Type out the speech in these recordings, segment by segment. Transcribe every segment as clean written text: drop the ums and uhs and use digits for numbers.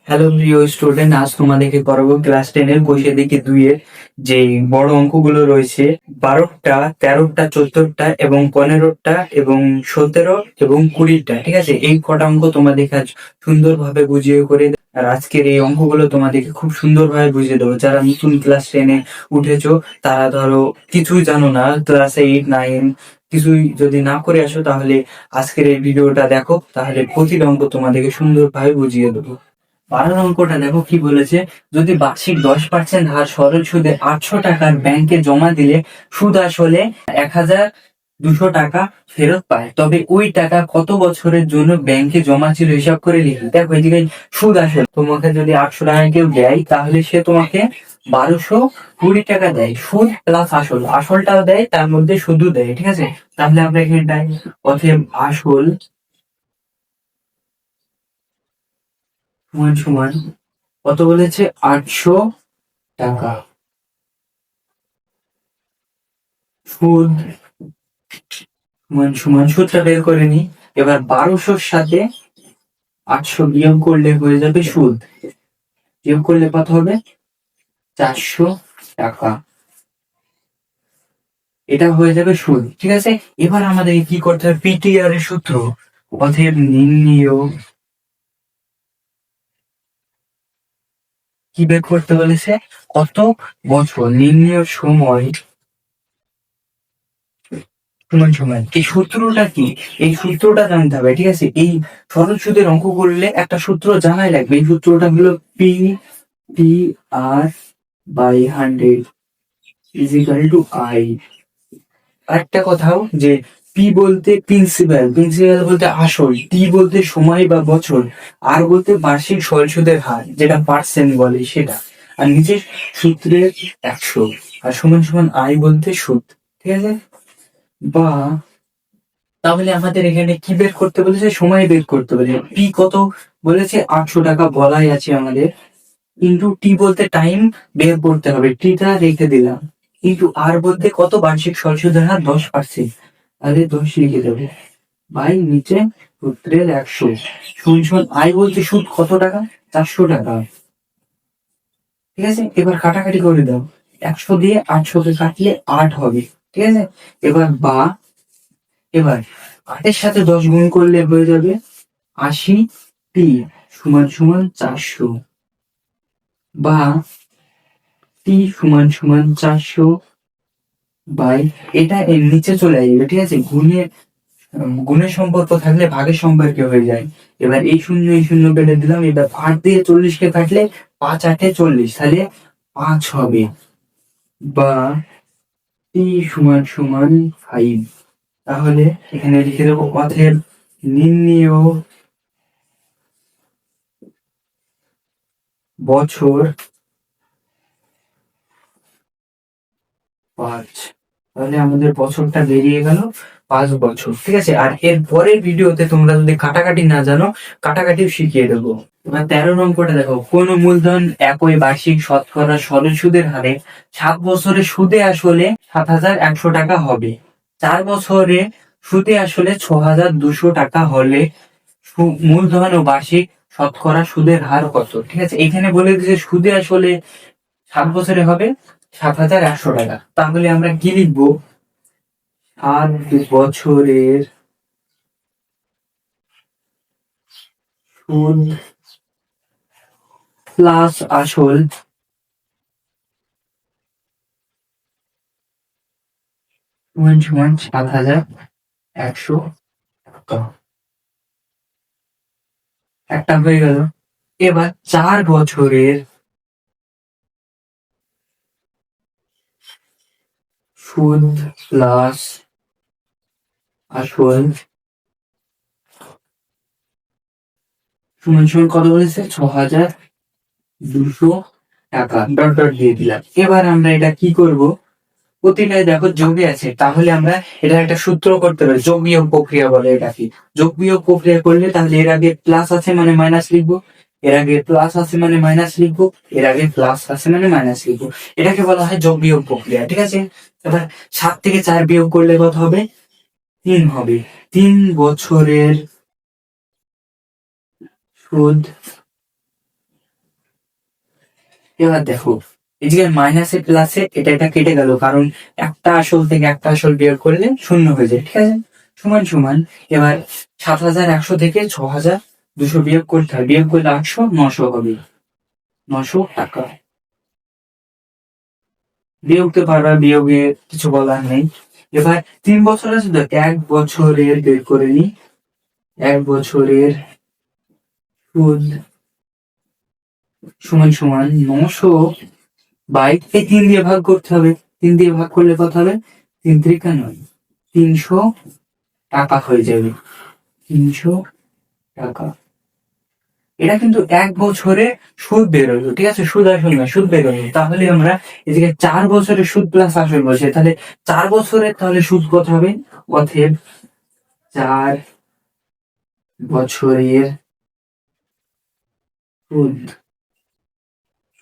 Hello প্রিয় student, আজ তোমাদেরকে করাবো ক্লাস 10 এর বইয়ে দিকে 2 এর যে বড় অঙ্কগুলো রয়েছে। 12টা, 13টা, 14টা এবং 15টা এবং 17 এবং 20টা। ঠিক আছে, এই কটা অঙ্ক তোমাদেরকে আজ সুন্দরভাবে বুঝিয়ে করে আর আজকের এই অঙ্কগুলো তোমাদেরকে খুব সুন্দরভাবে বুঝিয়ে দেবো। যারা নতুন ক্লাস 10 এ উঠেছো, তারা ধরো কিছুই জানো না, ক্লাস 8, 9 কিছুই যদি না করে আসো, তাহলে আজকের এই ভিডিওটা দেখো, তাহলে প্রতিটা অঙ্ক তোমাদেরকে সুন্দরভাবে বুঝিয়ে দেবো। 12 অঙ্কটা দেখো কি বলেছে, যদি বার্ষিক 10% হার সরল সুদে 800 টাকার ব্যাংকে জমা দিলে সুদ আসলে 1200 টাকা ফেরত পায়, তবে ওই টাকা কত বছরের জন্য ব্যাংকে জমা ছিল হিসাব করে লিখি। দেখো এদিকে সুদ আসল, তোমাকে যদি 800 টাকা কেউ দেয়, তাহলে সে তোমাকে 1220 টাকা দেয়, সুদ প্লাস আসল, আসলটাও দেয় তার মধ্যে সুদও দেয়। ঠিক আছে, তাহলে আমরা এখানটায় অতএব আসল সমান সমান কত বলেছে, 800 টাকা, সুদ সমান সমান সূত্রটা বের করে নি। এবার 1200-র সাথে 800 বিয়োগ করলে হয়ে যাবে সুদ, বিয়োগ করলে কত হবে, 400 টাকা। এটা হয়ে যাবে সুদ। ঠিক আছে, এবার আমাদের কি করতে হবে, পিটিআর এর সূত্র, অতএব নির্ণেয় কি বের করতে বলেছে, কত বছর, নির্ণেয় সময় সমান সমান এই সূত্রটা কি, এই সূত্রটা জানতে হবে। ঠিক আছে, এই সরল সুদের অঙ্ক করলে একটা সূত্র জানাই লাগবে। এই সূত্রটা হলো P T R by 100 is equal to I. আরেকটা কথাও যে পি বলতে প্রিন্সিপাল, প্রিন্সিপাল বলতে আসল, টি বলতে সময় বা বছর, আর বলতে বার্ষিক সরল সুদের হার, যেটা পার্সেন্ট বলে সেটা, আর নিচে সূত্রের 100, আর সমান সমান আই বলতে সুদ। ঠিক আছে, বা তাহলে আমাদের এখানে কি বের করতে বলেছে, সময় বের করতে বলেছে। পি কত বলেছে, 800 টাকা বলাই আছে আমাদের, কিন্তু টি বলতে টাইম বের করতে হবে, টিটা রেখে দিলাম, কিন্তু আর বলতে কত, বার্ষিক সরল হার 10%, তাহলে 10 লিখে দেবো, বাই নিচে সূত্রের 100 শুন আই বলতে সুদ কত টাকা, 400 টাকা। ঠিক আছে, এবার কাটাকাটি করে দাও, 100 দিয়ে 800 কে কাটলে 8 হবে। ঠিক আছে, এবার 8-এর সাথে 10 গুণ করলে হয়ে যাবে 80 সমান সমান 400, বা টি সমান সমান 400 বাই, এটা এর নিচে চলে আসবে। ঠিক আছে, গুণের সম্পর্ক থাকলে ভাগের সম্পর্কে হয়ে যায়। এবার এই শূন্য এই শূন্য কেটে দিলাম, এবার 8 দিয়ে 40 কে কাটলে 5 8 40, তাহলে 5 হবে, বা টি সমান সমান 5। তাহলে এখানে লিখে দেবো, অতএব নির্ণেয় বছর 5। তাহলে আমাদের বছরটা বেরিয়ে গেল 5 বছর। ঠিক আছে, আর এর পরের ভিডিওতে তোমরা যদি কাটাকাটি না জানো, কাটাকাটিও শিখিয়ে দেবো। এবার 13 নম্বরটা দেখো, কোন মূলধন একই বার্ষিক শতকরা সরল সুদের হারে 7 বছরে সুদে আসলে 7,100 টাকা হবে, 4 বছরে সুদে আসলে 6,200 টাকা হলে মূলধন ও বার্ষিক শতকরা সুদের হার কত। ঠিক আছে, এখানে বলে দিয়েছে সুদে আসলে 7 বছরে হবে 7,100 টাকা, তাহলে আমরা কি লিখবো, 7 বছরের সুদ প্লাস আসল সমান সমান 7,100 টাকা। একটা হয়ে গেল। এবার 4 বছরের সুদ প্লাস আসল সমান সমান কত বলেছে, 6,200 টাকা, ডট ডট দিয়ে দিলাম। এবার আমরা এটা কি করব, প্রতিটাই দেখো যোগে আছে, তাহলে আমরা এটা একটা সূত্র করতে পারি, যোগ বিয়োগ প্রক্রিয়া বলে এটাকে। যোগ বিয়োগ প্রক্রিয়া করলে তাহলে এর আগে প্লাস আছে মানে মাইনাস লিখবো, এর আগে প্লাস আছে মানে মাইনাস লিখবো, এর আগে প্লাস আছে মানে মাইনাস লিখবো, এটাকে বলা হয় যোগ বিয়োগ প্রক্রিয়া। ঠিক আছে, এবার 7 থেকে 4 বিয়োগ করলে কত হবে, 3 হবে। 3 বছরের সুদ এবার দেখো, এই যে মাইনাসে প্লাসে এটা এটা কেটে গেল, কারণ একটা আসল থেকে একটা আসল বিয়োগ করলে শূন্য হয়ে যায়, ঠিক আছে। সমান সমান, এবার 7,100 থেকে 6,200 বিয়োগ করতে হয়, বিয়োগ করলে 800, 900 হবে, 900 টাকা। বিয়োগতে পারবা, বিয়োগে কিছু বলার নেই। এবার 3 বছর আছে তো, 1 বছরের বের করে নি। 1 বছরের সুদ সমান সমান 900 বাই, এই 3 দিয়ে ভাগ করতে হবে। 3 দিয়ে ভাগ করলে কত হবে? 3 × 9, 300 টাকা হয়ে যাবে। 300 টাকা। এটা কিন্তু 1 বছরে সুদ বেরোলো, ঠিক আছে, সুদ আসল না, সুদ বেরোলো। তাহলে আমরা এদিকে 4 বছরের সুদ প্লাস আসল বসে, তাহলে 4 বছরের তাহলে সুদ কত হবে? অতএব 4 বছরের সুদ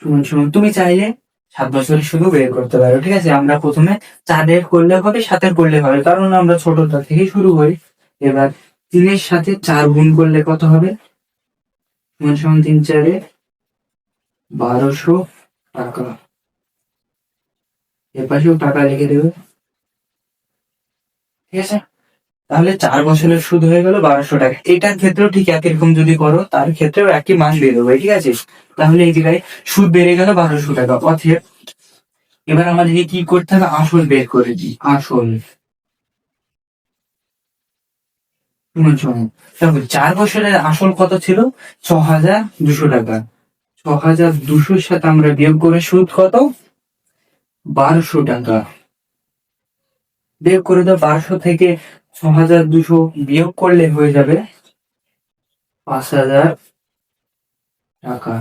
সমান সমান, তুমি চাইলে 7 বছরের সুদও বের করতে পারো, ঠিক আছে। আমরা প্রথমে 4-এর করলে হবে, 7-এর করলে হবে, কারণ আমরা ছোটটা থেকে শুরু করি। এবার 3-এর সাথে 4 গুণ করলে কত হবে? সমান সমান 3 × 4 = 1200 টাকা। এর পাশেও টাকা লিখে দেবে, ঠিক আছে। তাহলে 4 বছরের সুদ হয়ে গেল 1200 টাকা। এটার ক্ষেত্রেও ঠিক একই রকম যদি করো, তার ক্ষেত্রেও একই মান বেরোবে, ঠিক আছে। তাহলে এই জায়গায় সুদ বেড়ে গেল 1200 টাকা। অতএব এবার আমাদেরকে কি করতে হবে? আসল বের করে দিই। আসল সমান সমান, দেখো 4 বছরের আসল কত ছিল? 6,200 টাকা। 6,200-র সাথে আমরা বিয়োগ করে সুদ কত? 1200 টাকা। বিয়োগ করে দাও, 1200 থেকে 6,200 বিয়োগ করলে হয়ে যাবে 5,000 টাকা,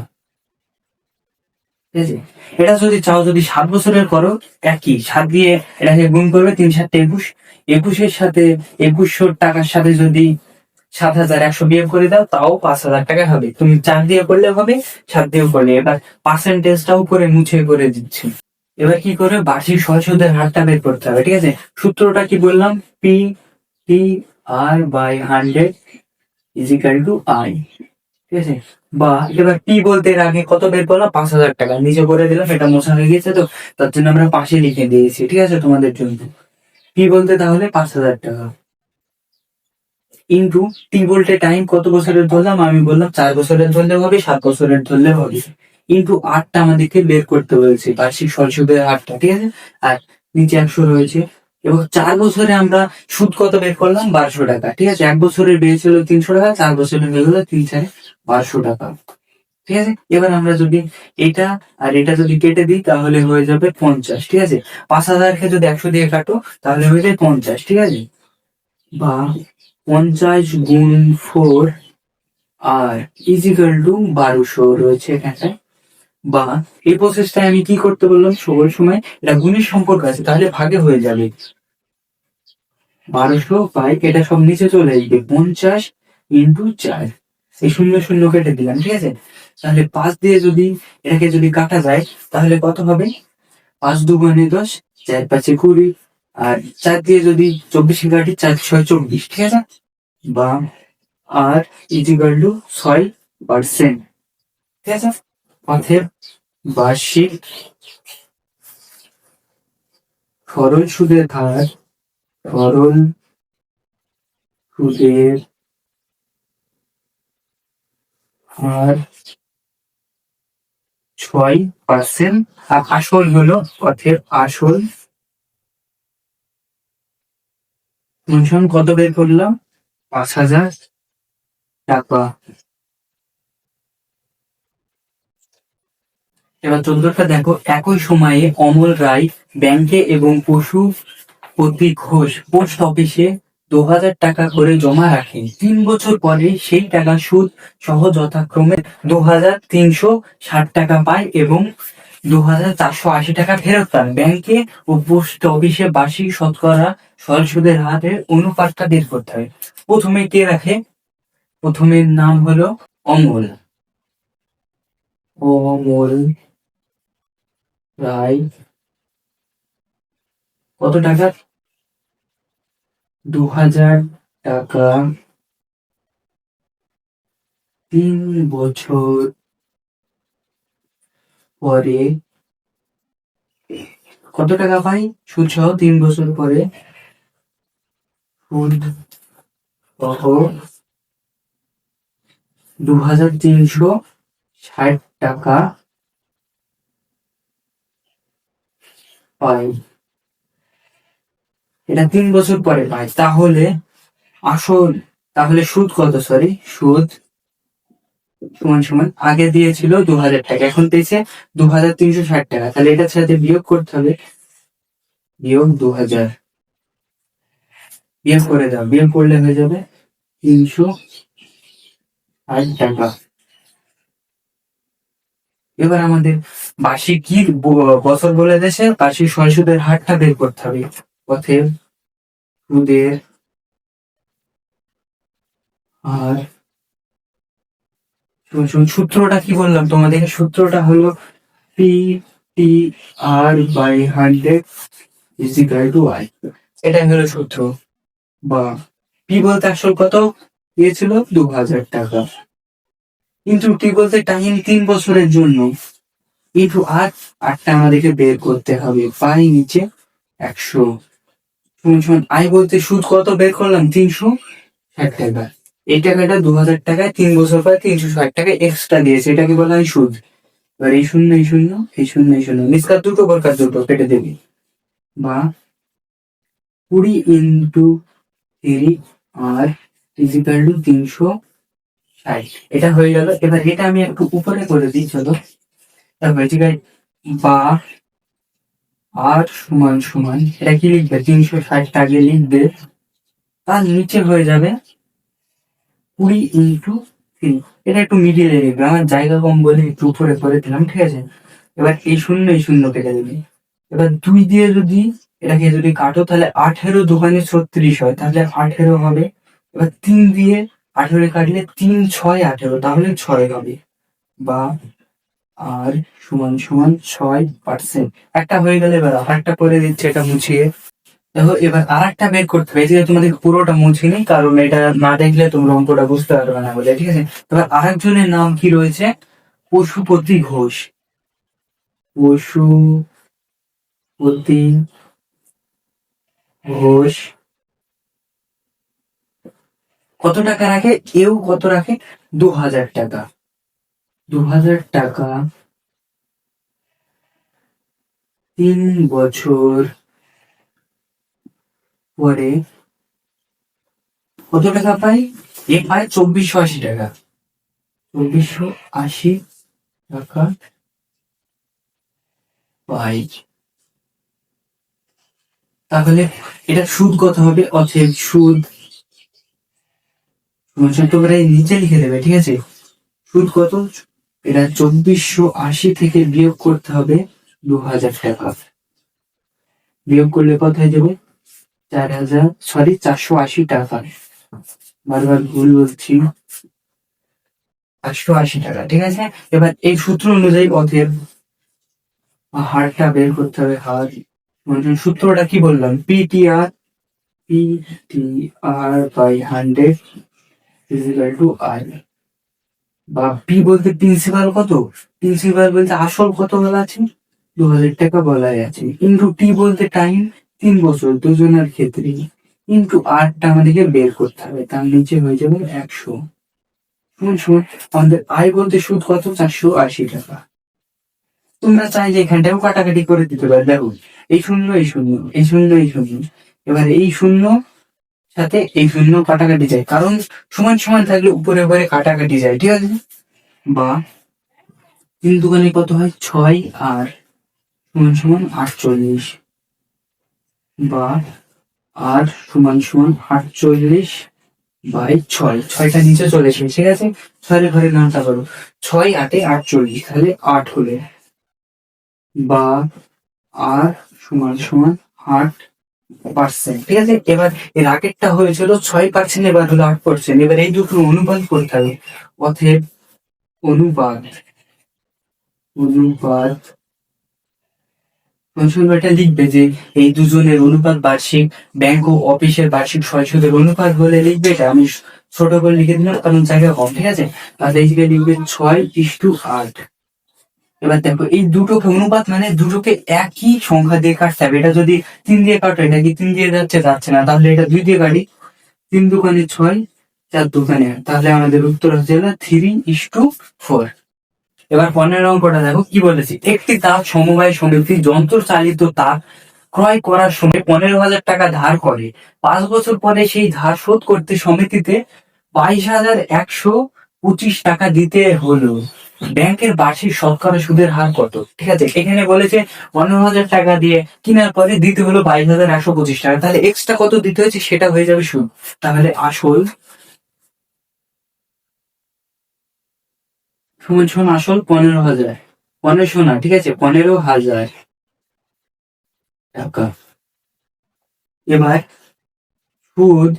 ঠিক আছে। এটা যদি চাও, যদি 7 বছরের করো, একই 7 দিয়ে এটাকে গুণ করবে, 3 × 7 = 21। 21-এর সাথে 2100 টাকার সাথে যদি 7,100 বিয়োগ করে দাও, তাও 5,000 টাকা হবে। তুমি 4 দিয়ে করলে হবে, 7 দিয়েও করলে। এবার পার্সেন্টেজটাও করে মুছে করে দিচ্ছি। এবার কি করে বার্ষিক সহজ সুদের হারটা বের করতে হবে, ঠিক আছে। সূত্রটা কি বললাম? P T R by 100 = I, ঠিক আছে। বা এবার পি বলতে এর আগে কত বের করলাম? 5,000 টাকা নিচে করে দিলাম, এটা মোছা হয়ে গেছে তো, তার জন্য আমরা পাশে লিখে দিয়েছি, ঠিক আছে, তোমাদের জন্য। পি বলতে তাহলে 5,000 টাকা ইন্টু টি বলতে টাইম, কত বছরের ধরলাম? আমি বললাম 4 বছরের ধরলে হবে, 7 বছরের ধরলে হবে, ইন্টু আটটা আমাদেরকে বের করতে বলেছে, বার্ষিক সরল সুদের হারটা, ঠিক আছে। আর নিচে 100 রয়েছে। এবং 4 বছরে আমরা সুদ কত বের করলাম? 1200 টাকা, ঠিক আছে। 1 বছরের বেড়েছিল 300 টাকা, 4 বছরের হয়ে গেল 3×4 = 1200 টাকা, ঠিক আছে। এবার আমরা যদি এটা আর এটা যদি কেটে দিই, তাহলে হয়ে যাবে 50, ঠিক আছে। 5,000-কে যদি 100 দিয়ে কাটো, তাহলে হয়ে যায় 50, ঠিক আছে। বা 50 গুণ 4 আর = 1200 রয়েছে এখানে। বা এই প্রসেসটাই আমি কি করতে বললাম? সকল সময় এটা গুণের সম্পর্ক আছে, তাহলে ভাগে হয়ে যাবে। 1200 বাই, এটা সব নিচে চলে আসবে, 50 × 4। এই শূন্য শূন্য কেটে দিলাম, ঠিক আছে। তাহলে 5 দিয়ে যদি এটাকে যদি কাটা যায়, তাহলে কত হবে? 5 × 2 = 10, 4 × 5 = 20। আর 4 দিয়ে যদি 24 কাটি, 4 × 6 = 24, ঠিক আছে। বা আর = 6%, ঠিক আছে। অতএব বার্ষিক সরল সুদের হার, সরল সুদের হার 6%। আর আসল হলো, অতএব আসল সমান কত বের করলাম? 5,000 টাকা। এবার 14টা দেখো, একই সময়ে অমল রায় ব্যাংকে এবং পশুপতি ঘোষ পোস্ট অফিসে 2,000 টাকা করে জমা রাখেন। 3 বছর পরে সেই টাকা সুদ সহ যথাক্রমে 2,360 টাকা পায় এবং 2,480 টাকা ফেরত পান। ব্যাংকে ও পোস্ট অফিসে বার্ষিক শতকরা সরল সুদের হারের অনুপাতটা বের করতে হয়। প্রথমে কে রাখে? প্রথমের নাম হলো অমল, অমল রায়। কত টাকা? 2,000 টাকা 3 বছর পরে কত টাকা পাই সুদ সহ 3 বছর পরে সুদ সহ 2360 টাকা পাই। এটা 3 বছর পরে পাই। তাহলে সুদ কত? সরি, সুদ সমান সমান আগে দিয়েছিল 2000 টাকা, এখন পেয়েছে 2360 টাকা। তাহলে এটার সাথে বিয়োগ করতে হবে, বিয়োগ 2000, বিয়োগ করে দাও, বিয়োগ করলে হয়ে যাবে 360 টাকা। এবার আমাদের বার্ষিক কি বছর বলে দেশে বার্ষিক সুদের হারটা বের করতে হবে। অতএব সুদের আর সূত্রটা কি বললাম তোমাদের? সূত্রটা হলো P T R by 100 is equal to I. এটাই হলো সূত্র। বা পি বলতে আসল কত দিয়েছিল? 2000 টাকা। কিন্তু টি বলতে টাইম 3 বছরের জন্য, ইন্টু আটটা আমাদেরকে বের করতে হবে। পাই নিচে 100 সমান আই বলতে সুদ কত বের করলাম? 360 টাকা। এই টাকাটা 2000 টাকায় 3 বছর পরে 360 টাকা এক্সট্রা দিয়েছে, এটাকে বলা হয় সুদ। এবার এই শূন্য এই শূন্য এই শূন্য এই শূন্য নিষ্কার দুটো বরকার দুটো কেটে দেবে। বা 20 ইন্টু 3 আর ইজিক্যাল টু 360, এটা হয়ে গেল। এবার এটা আমি একটু উপরে করে দিই, চলো। তারপর বা আর সমান সমান এটা কি লিখবে? 360 লিখবে, তার নিচে হয়ে যাবে 20 ইন্টু 3। এটা একটু মিডিলে লিখবে, আমার জায়গা কম বলে একটু উপরে করে দিলাম, ঠিক আছে। এবার এই শূন্য কেটে দেবে। এবার 2 দিয়ে যদি এটাকে যদি কাটো তাহলে 18 দোকানে 36 হয়, তাহলে 18 হবে। এবার 3 দিয়ে 18 কাটলে 3 6 18, তাহলে 6 হবে। বা আর সমান সমান 6%। একটা হয়ে গেলে এবার আর একটা করে দিচ্ছে, এটা মুছিয়ে দেখো। এবার আর একটা বের করতে হবে, যে তোমাদের পুরোটা মুছিনি, কারণ এটা না দেখলে তোমরা অঙ্কটা বুঝতে পারবে না বলে, ঠিক আছে। এবার আরেকজনের নাম কি রয়েছে? পশুপতি ঘোষ। পশুপতি ঘোষ কত টাকা রাখে? এও কত রাখে? 2000 টাকা। 2000 টাকা 3 বছর পরে কত টাকা পাই? এ পায় 2480 টাকা। 2480 টাকা পাই। তাহলে এটা সুদ কত হবে? অতএব সুদ তোমরা নিচে লিখে দেবে, ঠিক আছে। সুদ কত? এটা 2480 থেকে বিয়োগ করতে হবে 2000 টাকা। বিয়োগ করলে কত হয়ে যাবে? 480 টাকা। বারবার ভুল বলছি, 480 টাকা, ঠিক আছে। এবার এই সূত্র অনুযায়ী অতএব হারটা বের করতে হবে। হার সূত্রটা কি বললাম? PTR by 100 equal to I. বা পি বলতে প্রিন্সিপাল কত? প্রিন্সিপাল বলতে আসল কত বলা আছে? 2000 টাকা বলাই আছে। ইন্টু টি বলতে টাইম 3 বছর দুজনের ক্ষেত্রে, ইন্টু আরটা আমাদেরকে বের করতে হবে, তার নিচে হয়ে যাবে 100 সমান আমাদের আয় বলতে সুদ কত? 480 টাকা। তোমরা চাইলে এখানটাও কাটাকাটি করে দিতে পারো। দেখো, এই শূন্য এই শূন্য এই শূন্য এই শূন্য, এবার এই শূন্য সাথে এই শূন্য কাটাকাটি যায়, কারণ সমান সমান থাকলে উপরে উপরে কাটাকাটি যায়, ঠিক আছে। বা 3 দুগুণে কত হয়? 6 আর সমান সমান 48। বা আর সমান সমান 48 বাই 6। 6টা নিচে চলে এসে, ঠিক আছে। 6 ঘরে নামটা করো, 6 8 48, তাহলে 8 হলে। বা আর সমান সমান 8%, ঠিক আছে। এবার এর আগেরটা হয়েছিল 6%, এবার হলো 8%। এবার এই দুটো অনুপাত করতে হবে। অতএব অনুপাত এটা লিখবে যে এই দুজনের অনুপাত বার্ষিক ব্যাংক ও অফিসের বার্ষিক সুদের অনুপাত বলে লিখবে। এটা আমি ছোট করে লিখে দিলাম কারণ জায়গা কম, ঠিক আছে। তাহলে এই জায়গায় লিখবে 6:8। এবার দেখো এই দুটোকে অনুপাত মানে দুটোকে একই সংখ্যা দিয়ে কাটতে হবে। এটা যদি 3 দিয়ে কাটো, এটা কি 3 দিয়ে যাচ্ছে না, তাহলে এটা 2 দিয়ে কাটি। 3 দুগুণে 6, 4 দুগুণে 8, তাহলে আমাদের উত্তর হচ্ছে 3:4। এবার 15 অঙ্কটা দেখো কি বলেছি, একটি তাপ সমবায় সমিতি যন্ত্র চালিত তাপ ক্রয় করার সময় 15,000 টাকা ধার করে। 5 বছর পরে সেই ধার শোধ করতে সমিতিতে 22,125 টাকা দিতে হলো। ব্যাংকের বার্ষিক শতকরা সুদের হার কত? ঠিক আছে, এখানে বলেছে 15,000 টাকা দিয়ে কেনার পরে দিতে হলো 22,125 টাকা, তাহলে এক্সট্রা কত দিতে হয়েছে সেটা হয়ে যাবে সুদ। তাহলে আসল সমান সমান আসল 15,000, 1500 না, ঠিক আছে, 15,000 টাকা। এবার সুদ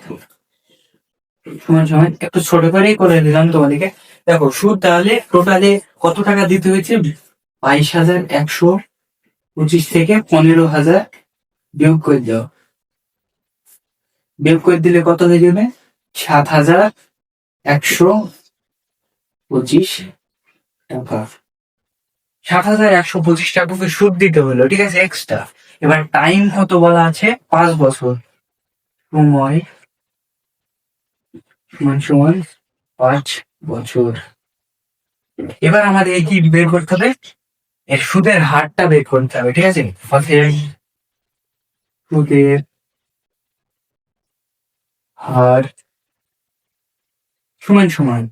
সমান সমান একটু ছোট করেই করে দিলাম তোমাদেরকে। দেখো সুদ তাহলে টোটালে কত টাকা দিতে হয়েছে, 22,125 থেকে 15,000 বিয়োগ করে দাও। বিয়োগ করে দিলে কত হয়ে যাবে, 7,125 টাকা। 7,125 টাকাকে সুদ দিতে হলো, ঠিক আছে, এক্সট্রা। এবার টাইম কত বলা আছে, 5 বছর। সময় সমান সমান 5 বছর। এবার আমাদের কি বের করতে হবে, এর সুদের হারটা বের করতে হবে, ঠিক আছে। সুদের হার সমান সমান,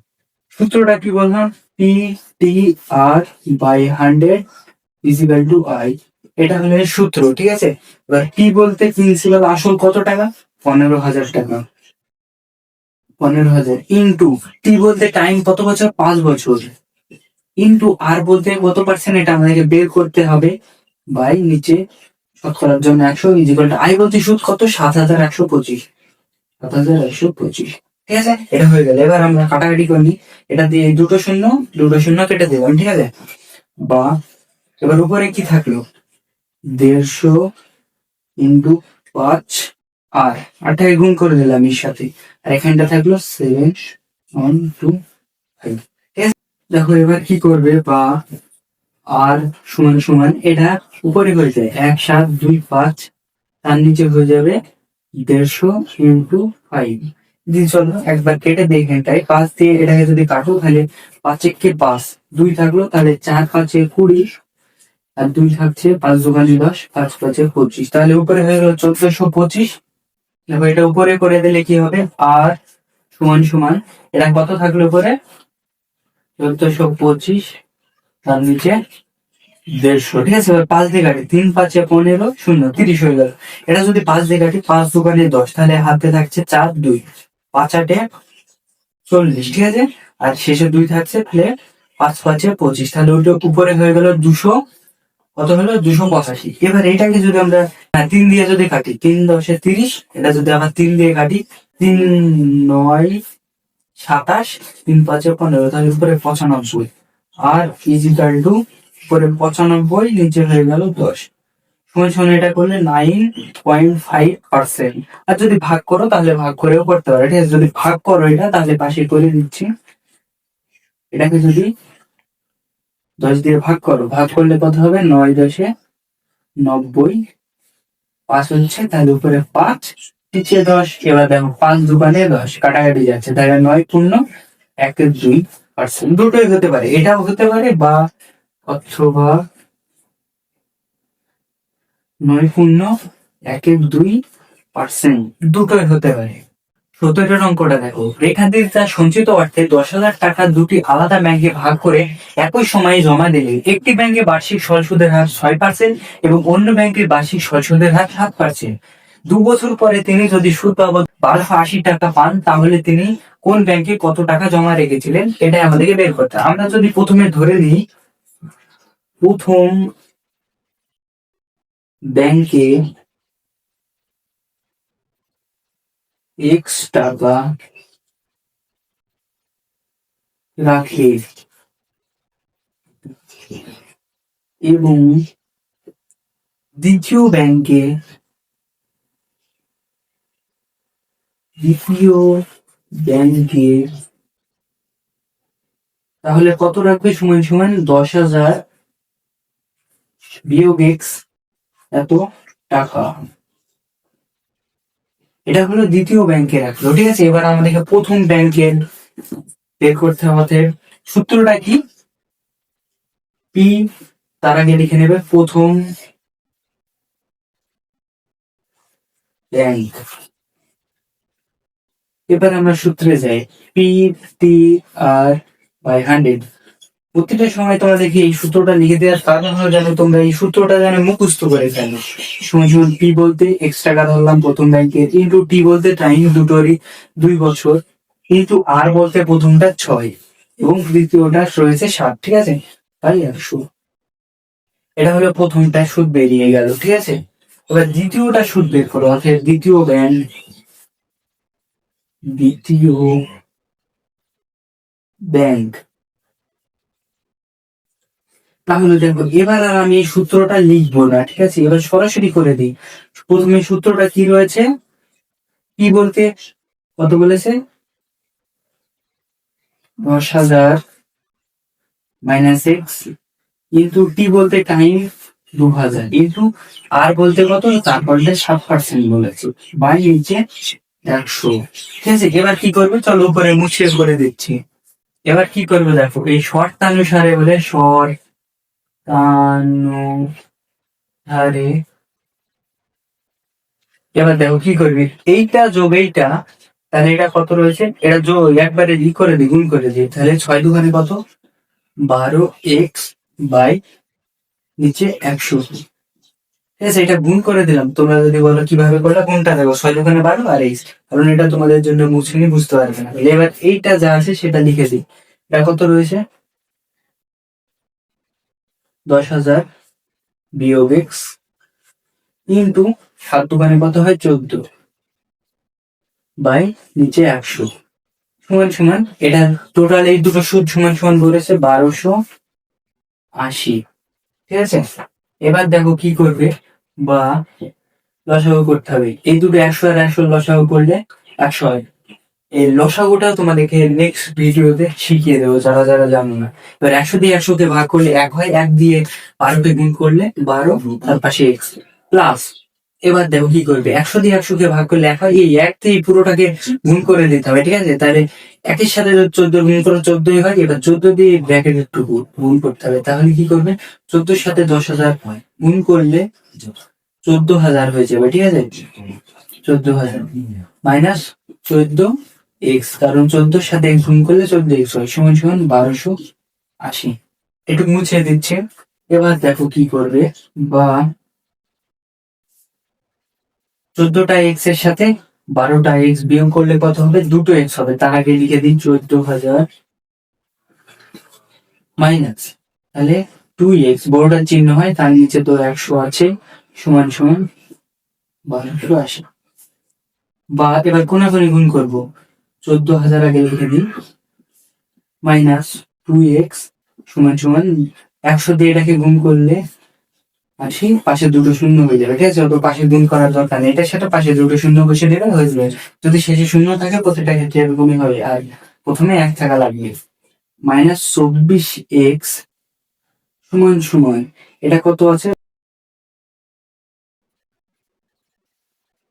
সূত্রটা কি বললাম, P T R by 100 is equal to I. এটা হলো এর সূত্র, ঠিক আছে। এবার পি বলতে প্রিন্সিপাল আসল কত টাকা, 15,000 টাকা। 15,000 ইন্টু টি বলতে টাইম কত বছর, 5 বছর, ইন্টু আর বলতে কত পার্সেন্ট, এটা আমাদেরকে বের করতে হবে, বাই নিচে শতকরার জন্য 100 ইজিক্যাল টু আই বলতে সুদ কত, 7,125। 7,125, ঠিক আছে, এটা হয়ে গেল। এবার আমরা কাটাকাটি করি, এটা দিয়ে দুটো শূন্য দুটো শূন্য কেটে দিলাম, ঠিক আছে। বা এবার উপরে কি থাকলো, 150 ইন্টু 5, আর 8টাকে গুণ করে দিলাম এর সাথে, আর এখানটা থাকলো 7,125, ঠিক আছে। দেখো এবার কি করবে, বা আর সমান সমান এটা উপরে হয়ে যায় 1,725, তার নিচে হয়ে যাবে 150 ইন্টু 5। চলো একবার কেটে দিই, এখানটায় 5 দিয়ে এটাকে যদি কাটো তাহলে 5 একে 5, 2 থাকলো, তাহলে 4 5 20, আর 2 থাকছে, 5 দোকানে 10, 5 5 25, তাহলে উপরে হয়ে গেল 1,425। দেখো এটা উপরে করে দিলে কি হবে, আর সমান সমান এটা কত থাকলো উপরে, 1,425, তার নিচে 150, ঠিক আছে। এবার 5 দিয়ে কাটি, 3 5 15, 0 30 হয়ে গেল। এটা যদি 5 দিয়ে কাটি, 5 দোকানে 10, তাহলে হাতে থাকছে 4 2, 5 8 40, ঠিক আছে। আর শেষে 2 থাকছে, তাহলে 5 5 25, তাহলে ওইটা উপরে হয়ে গেল 200, কত হলো 285। এবার এটাকে যদি আমরা 3 দিয়ে যদি কাটি, 3 10 30, এটা যদি আমরা 3 দিয়ে কাটি, 3 9 27, 3 5 15, তাহলে উপরে 95, আর ইজিক্যাল টু উপরে 95, নিচে হয়ে গেল 10। সমান সমান এটা করলে 9.5%। আর যদি ভাগ করো তাহলে ভাগ করেও করতে পারো, ঠিক আছে। যদি ভাগ করো এটা, তাহলে পাশে করে দিচ্ছি, এটাকে যদি 10 দিয়ে ভাগ করো, ভাগ করলে কত হবে, 9 10 90, 5 হচ্ছে, তাহলে উপরে 5, নিচে 10। এবার দেখো 5 দোকানে 10 কাটাকাটি যাচ্ছে, তাহলে 9.1-2%। দুটোই হতে পারে, এটাও হতে পারে, বা অথবা 9.1-2%, দুটোই হতে পারে। 17 অঙ্কটা দেখো, রেখাদের তার সঞ্চিত অর্থে 10,000 টাকা দুটি আলাদা ব্যাংকে ভাগ করে একই সময়ে জমা দিলে একটি ব্যাংকে বার্ষিক সরল সুদের হার 6% এবং অন্য ব্যাংকের বার্ষিক সরল সুদের হার 7%। 2 বছর পরে তিনি যদি সুদ বাবদ 1,280 টাকা পান, তাহলে তিনি কোন ব্যাংকে কত টাকা জমা রেখেছিলেন, এটাই আমাদেরকে বের করতে হবে। আমরা যদি প্রথমে ধরে নিই, প্রথম ব্যাংকে X টাকা রাখে এবং দ্বিতীয় ব্যাংকে তাহলে কত রাখবে, সমান সমান 10,000 বিয়োগ এক্স এত টাকা। এটা হলো দ্বিতীয় ব্যাংকের রাখলো, ঠিক আছে। এবার আমাদেরকে প্রথম ব্যাংকের বের করতে হবে। সূত্রটা কি? পি, তার আগে লিখে নেবে প্রথম ব্যাংক। এবার আমরা সূত্রে যাই, পি টি আর বাই 100। প্রতিটা সময় তোমরা দেখি এই সূত্রটা লিখে দেওয়ার কারণ হলো যেন তোমরা এই সূত্রটা যেন মুখস্থ করে ফেলো। সময় সময় পি বলতে এক্স টাকা ধরলাম প্রথম ব্যাংকের, ইন্টু টি বলতে টাইম দুটোরই 2 বছর, কিন্তু আর বলতে প্রথমটা 6 এবং দ্বিতীয়টা রয়েছে 7, ঠিক আছে, তাই 100। এটা হলো প্রথমটা সুদ বেরিয়ে গেল, ঠিক আছে। এবার দ্বিতীয়টা সুদ বের করো, অর্থাৎ দ্বিতীয় ব্যাংক। তাহলে দেখো এবার আর আমি এই সূত্রটা লিখবো না, ঠিক আছে, এবার সরাসরি করে দিই। প্রথমে সূত্রটা কি রয়েছে? কি বলতে কত বলেছে? 10,000 মাইনাস এক্স, কিন্তু টি বলতে টাইম 2,000, কিন্তু আর বলতে কত, তারপরটা 7% বলেছে, বাই নিচে 100, ঠিক আছে। এবার কি করবে, চলো উপরে মুছে করে দিচ্ছি। এবার কি করবে দেখো, এই শর্তানুসারে বলে শর্তানুসারে। এবার দেখো কি করবি, এইটা যোগ এইটা, তাহলে এটা কত রয়েছে, এটা যোগ একবারে ই করে দি, গুণ করে দিই, তাহলে 6 দুগুণে কত, 12x বাই নিচে 100, ঠিক আছে। এটা গুণ করে দিলাম, তোমরা যদি বলো কিভাবে করলে, কোনটা দেখো 6 দুগুণে 12 আর x, কারণ এটা তোমাদের জন্য মুছনি বুঝতে পারবে না। এবার এইটা যা আছে সেটা লিখে দিই। এটা কত রয়েছে, 10,000 বিয়োগ এক্স ইন্টু 7 দুগুণে কত হয়, 14 বাই নিচে 100 সমান সমান, এটা টোটাল এই দুটো সুদ সমান সমান বলেছে 1280, ঠিক আছে। এবার দেখো কি করবে, বা লসাগু করতে হবে, এই দুটো 100 আর 100 লসাগু করলে 100 হয়। এই লসাগুটা তোমাদেরকে নেক্সট ভিডিওতে শিখিয়ে দেবো, যারা যারা জানো না। এবার 100 দিয়ে 100 কে ভাগ করলে 1 হয়, 1 দিয়ে 12 কে গুণ করলে 12, তার পাশে এক্স প্লাস। এবার দেখো কি করবে, 100 দিয়ে 100 কে ভাগ করলে 1 হয়, এই 1 দিয়ে পুরোটাকে গুণ করে দিতে হবে, ঠিক আছে। তাহলে একের সাথে 14 গুণ করে 14 হয়, এবার 14 দিয়ে ব্র্যাকেট একটু গুণ করতে হবে, তাহলে কি করবে, 14 সাথে 10,000 গুণ করলে 14,000 হয়ে যাবে, ঠিক আছে। 14,000 মাইনাস 14x, কারণ 14 সাথে x গুণ করলে 14x হয়, সমান সমান 1280। একটু মুছে দিচ্ছে। এবার দেখো কি করবে, বা 14টা x এর সাথে 12টা x বিয়োগ করলে কত হবে, দুটো x হবে, তার আগে লিখে দিন 14,000 মাইনাস, তাহলে 2x বড়টার চিহ্ন হয়, তার নিচে তো 100 আছে, সমান সমান 1280। বা এবার কোনাকুনি গুণ করবো, 14,000 আগে লিখে দিই, মাইনাস 2x সমান সমান 100 দিয়ে এটাকে গুণ করলে 80, পাশে দুটো শূন্য হয়ে যাবে, ঠিক আছে। অত পাশে গুণ করার দরকার নেই, এটার সাথে পাশে দুটো শূন্য বসে দিলে হয়ে যাবে। যদি শেষে শূন্য থাকে প্রত্যেকটা ক্ষেত্রে এরকমই হবে, আর প্রথমে 1 থাকা লাগবে। মাইনাস 24x সমান সমান, এটা কত আছে,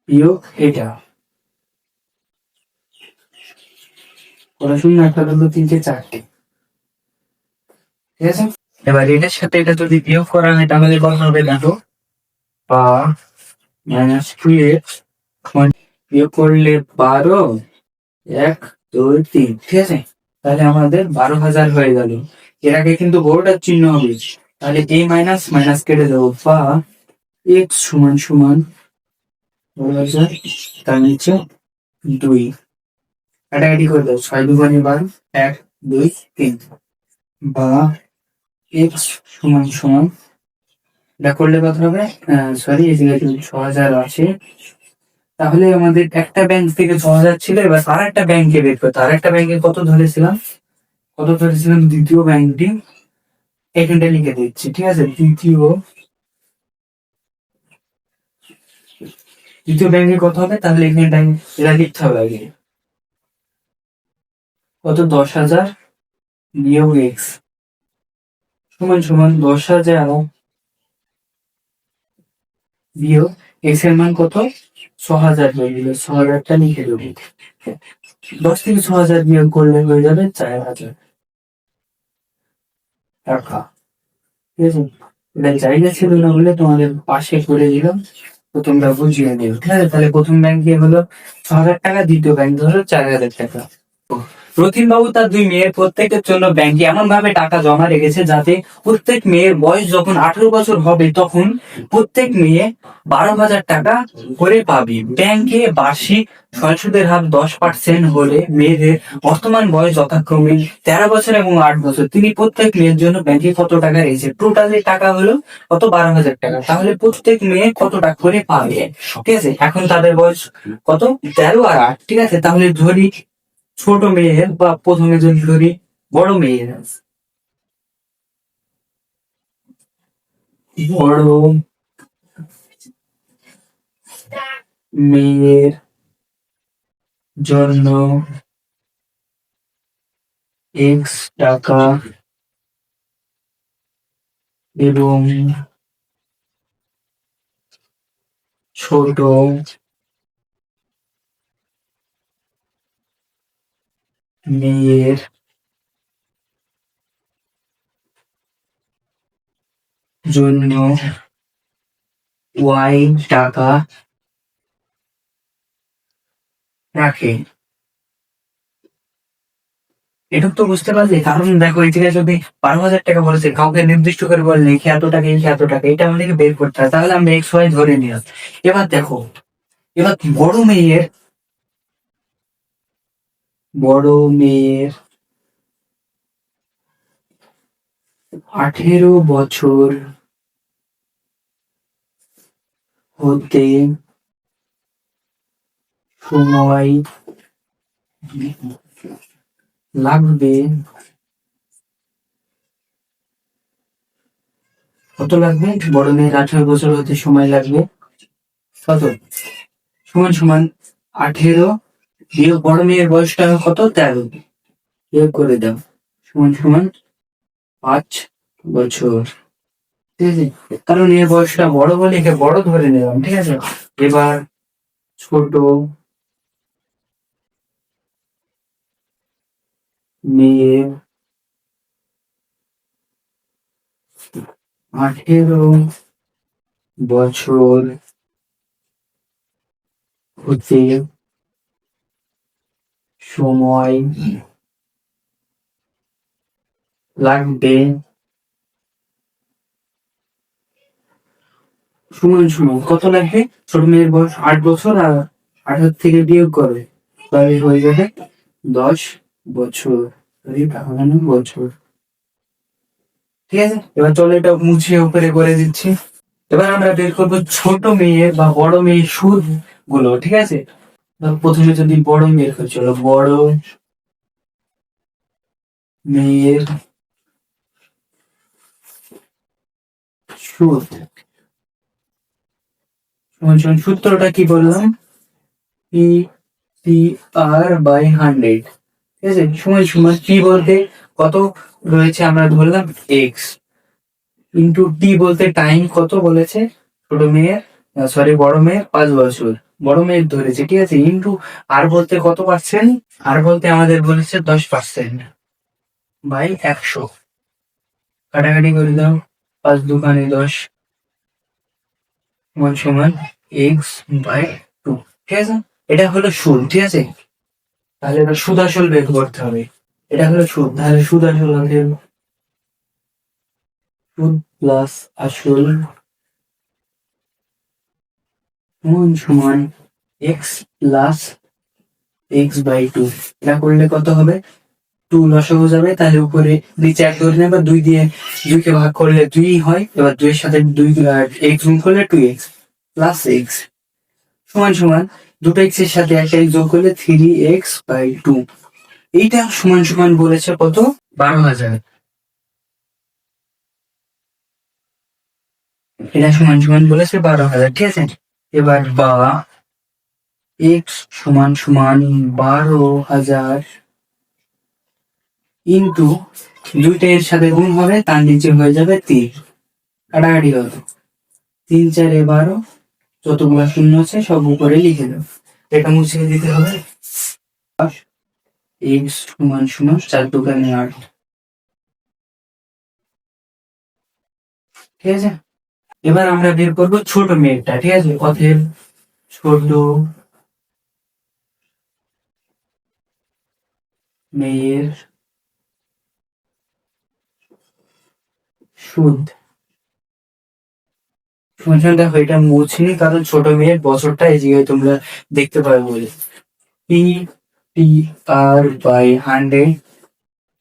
বিয়োগ এটা, ওরা শূন্য, একটা দুটো তিনটে চারটে, ঠিক আছে। এবার এটার সাথে এটা যদি বিয়োগ করা হয় তাহলে কত হবে দেখো, বা মাইনাস 2x বিয়োগ করলে 12, 1, 2, 3, ঠিক আছে। তাহলে আমাদের 12,000 হয়ে গেল। এর আগে কিন্তু বড়টার চিহ্ন হবে, তাহলে এই মাইনাস মাইনাস কেটে দেবো, বা এক্স সমান সমান 12,000, তার নিচে 2, কাটাকাটি করে দেবো, 6 দুগুণে 12, 1, 2, 3, বা এক্স সমান সমান, এটা করলে কত হবে, সরি এই জায়গায় 6,000 আছে, তাহলে আমাদের একটা ব্যাংক থেকে 6,000 ছিল, এবার আর একটা ব্যাংকে বের করতে, আর একটা ব্যাংকে কত ধরেছিলাম দ্বিতীয় ব্যাংকটি এখানটা লিখে দিচ্ছি, ঠিক আছে। দ্বিতীয় ব্যাংকে কত হবে, তাহলে এখানটায় এটা লিখতে হবে আগে, কত, 10,000 বিয়োগ এক্স সমান সমান 10,000 বিয়োগ এক্স এর মান কত, 6,000 হয়ে গেল, 6,000টা লিখে দেবো। 10 থেকে 6,000 বিয়োগ করলে হয়ে যাবে 4,000 টাকা। ঠিক আছে, এটা জায়গা ছিল না বলে তোমাদের পাশে করে দিলাম, তো তোমরা বুঝিয়ে নিও। ঠিক আছে, তাহলে প্রথম ব্যাংকে হলো 6,000 টাকা, দ্বিতীয় ব্যাংক হলো 4,000 টাকা। রথীন বাবু তার দুই মেয়ের প্রত্যেকের জন্য ব্যাংকে এমন ভাবে টাকা জমা রেখেছে যাতে প্রত্যেক মেয়ের বয়স যখন 18 বছর হবে তখন প্রত্যেক মেয়ে 12,000 টাকা করে পাবে। ব্যাংকে বার্ষিক সুদের হার 10% হলে মেয়েদের বর্তমান বয়স যথাক্রমে 13 বছর এবং 8 বছর। তিনি প্রত্যেক মেয়ের জন্য ব্যাংকে কত টাকা রেখেছে? টোটালি টাকা হলো কত, 12,000 টাকা। তাহলে প্রত্যেক মেয়ে কত টাকা করে পাবে? ঠিক আছে, এখন তাদের বয়স কত, 13 আর 8। ঠিক আছে, তাহলে ধরি ছোট মেয়ের বা প্রথমে যদি ধরি বড় মেয়ের, বড় মেয়ের জন্য এক্স টাকা এবং ছোট মেয়ের জন্য ওয়াই টাকা রাখে। এটুক তো বুঝতে পারলি? কারণ দেখো এই জায়গায় যদি 12,000 টাকা বলেছে, কাউকে নির্দিষ্ট করে বললে এত টাকা এত টাকা, এটা আমাদেরকে বের করতে হয়, তাহলে আমরা এক্স ওয়াই ধরে নিলাম। এবার দেখো, এবার বড় মেয়ের 18 বছর হতে সময় লাগবে, কত লাগবে? বড় মেয়ের 18 বছর হতে সময় লাগবে কত, সমান সমান 18 বিয়োগ বড় মেয়ের বয়সটা কত, 13, বিয়োগ করে দাও, সমান সমান 5 বছর। ঠিক আছে, কারণ এর বয়সটা বড় বলে একে বড় ধরে নিলাম। ঠিক আছে, এবার ছোট মেয়ের 18 বছর হতে সময় লাগবে, সমান সমান কত লাগবে, ছোট মেয়ের বয়স 8 বছর আর 18 থেকে বিয়োগ করবে, তাহলে হয়ে যাবে 10 বছর, 10 বছর। ঠিক আছে, এবার চলো এটা মুছে উপরে করে দিচ্ছি। এবার আমরা বের করবো ছোট মেয়ের বা বড় মেয়ের সুদ গুলো। ঠিক আছে, প্রথমে যদি বড় মেয়ের হয়, চলো বড় মেয়ের সুদ সমান সমান, সূত্রটা কি বললাম, পি পি আর বাই 100। ঠিক আছে, সমান সমান পি বলতে কত রয়েছে আমরা ধরলাম এক্স, ইন্টু টি বলতে টাইম কত বলেছে, ছোট মেয়ের সরি বড় মেয়ের 5 বছর, বড় মেয়ের ধরেছে। ঠিক আছে, ইন্টু আর বলতে কত পার্সেন্ট, আর বলতে আমাদের বলেছে 10% বাই 100, কাটাকাটি করে দাও, 5 দুগুণে 10 সমান সমান এক্স বাই 2। ঠিক আছে, এটা হলো সুদ। ঠিক আছে, তাহলে এটা সুদ আসল বের করতে হবে। এটা হলো সুদ, তাহলে সুদ আসল হলে সুদ প্লাস আসল সমান সমান এক্স প্লাস এক্স বাই 2। এটা করলে কত হবে, 2 লসাগু যাবে, তাহলে উপরে নিচে 1 ধরে নেবে, 2 দিয়ে 2 কে ভাগ করলে 2 হয়, এবার 2 এর সাথে 2 এক্স গুণ করলে 2x প্লাস এক্স সমান সমান দুটো এক্স এর সাথে একটা এক্স যোগ করলে 3x বাই 2। এইটা সমান সমান বলেছে কত, 12,000। এটা সমান সমান বলেছে 12,000। ঠিক আছে, এবার বা এক্স সমান সমান 12,000 ইন্টু দুইটা এর সাথে গুণ হবে, তার নিচে হয়ে যাবে 3, কাটাকাটি হলো 3 4 12 যতগুলো শূন্য আছে সব উপরে লিখে দাও। এটা মুছে দিতে হবে। এক্স সমান সমান 4 × 8। ঠিক আছে, এবার আমরা বের করবো ছোট মেয়েরটা। ঠিক আছে, অতএব ছোট মেয়ের সুদ। শুনছেন, দেখো এটা মুছিনি কারণ ছোট মেয়ের বছরটা এই জায়গায় তোমরা দেখতে পাবে বলে। P P R by 100।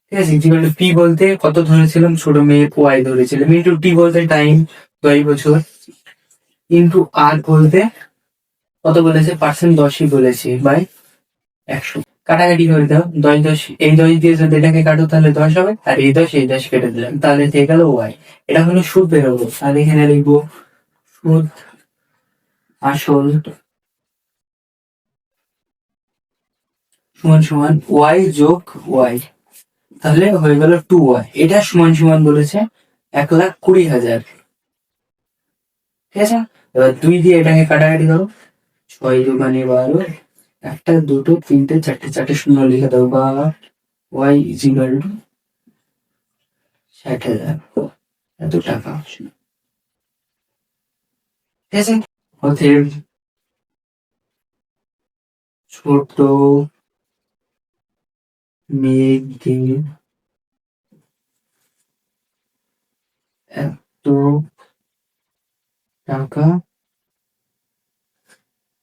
ঠিক আছে, ইকুয়াল টু পি বলতে কত ধরেছিলাম, ছোট মেয়ে ওয়াই ধরেছিলাম, ইন্টু টি বলতে টাইম 10 বছর, ইন্টু আর বলতে কত বলেছে পার্সেন্ট 10ই বলেছে, বাই 100। কাটাকাটি করে দাও, 10 10, এই 10 দিয়ে যদি এটাকে কাটো তাহলে 10 হবে, আর এই 10 কেটে দিলাম, তাহলে থেকে গেল ওয়াই। এটা হলো সুদ বেরোবো, তাহলে এখানে লিখবো সুদ আসল সমান সমান ওয়াই যোগ ওয়াই, তাহলে হয়ে গেল 2y। এটা সমান সমান বলেছে 1,20,000। ঠিক আছে, এবার 2 দিয়ে এটাকে কাটাকাটি করো, 6 × 2 = 12, একটা দুটো তিনটে চারটে, চারটে শূন্য লিখে দাও, বা ওয়াই ইজিক্যাল টু 60,000 এত টাকা। ঠিক আছে, অতএব ছোট মেয়েদের এত টাকা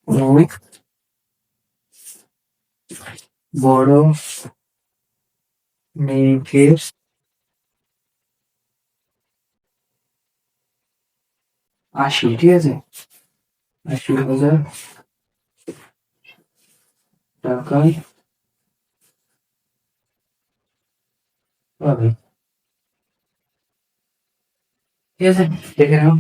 ও বড় মেয়েদের 80। ঠিক আছে, 80,000 টাকায় পাবে। ঠিক আছে, দেখে নাও।